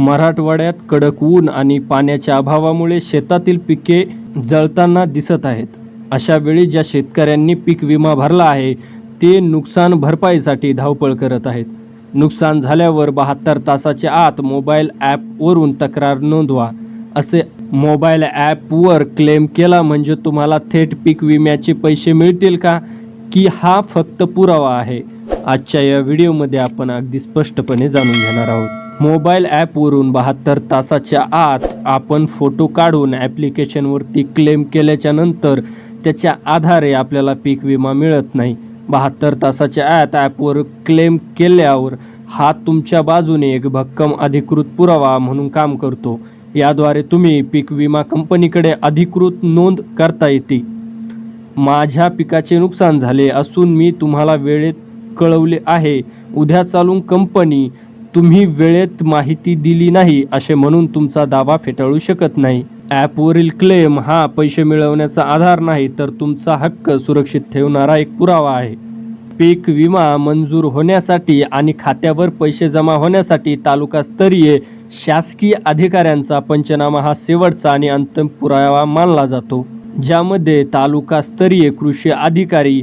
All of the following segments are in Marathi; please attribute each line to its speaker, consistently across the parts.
Speaker 1: मराठवाड्यात कडक ऊन आणि पाण्याच्या अभावामुळे शेतातील पिके जळताना दिसत आहेत. अशा वेळी ज्या शेतकऱ्यांनी पीक विमा भरला आहे ते नुकसान भरपाईसाठी धावपळ करत आहेत. नुकसान झाल्यावर 72 तासाच्या आत मोबाईल ॲपवरून तक्रार नोंदवा. असे मोबाईल ॲपवर क्लेम केला म्हणजे तुम्हाला थेट पीक विम्याचे पैसे मिळतील का, की हा फक्त पुरावा आहे? आजच्या या व्हिडिओमध्ये आपण अगदी स्पष्टपणे जाणून घेणार आहोत. मोबाईल ॲपवरून 72 तासाच्या आत आपण फोटो काढून ॲप्लिकेशनवरती क्लेम केल्याच्या नंतर त्याच्या आधारे आपल्याला पीक विमा मिळत नाही. 72 तासाच्या आत ॲपवर क्लेम केल्यावर हा तुमच्या बाजूने एक भक्कम अधिकृत पुरावा म्हणून काम करतो. याद्वारे तुम्ही पीक विमा कंपनीकडे अधिकृत नोंद करता येते. माझ्या पिकाचे नुकसान झाले असून मी तुम्हाला वेळेत कळवले आहे. उद्या चालून कंपनी तुम्ही वेळेत माहिती दिली नाही असे म्हणून तुमचा दावा फेटाळू शकत नाही. ॲपवरील क्लेम हा पैसे मिळवण्याचा आधार नाही, तर तुमचा हक्क सुरक्षित ठेवणारा एक पुरावा आहे. पीक विमा मंजूर होण्यासाठी आणि खात्यावर पैसे जमा होण्यासाठी तालुकास्तरीय शासकीय अधिकाऱ्यांचा पंचनामा हा शेवटचा आणि अंतिम पुरावा मानला जातो. ज्यामध्ये तालुकास्तरीय कृषी अधिकारी,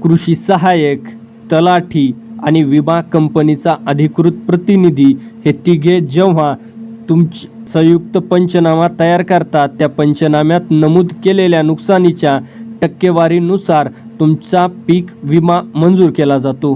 Speaker 1: कृषी सहाय्यक, तलाठी आणि विमा कंपनीचा अधिकृत प्रतिनिधी हे तिघे जेव्हा तुमची संयुक्त पंचनामा तयार करतात, त्या पंचनाम्यात नमूद केलेल्या नुकसानीच्या टक्केवारीनुसार तुमचा पीक विमा मंजूर केला जातो.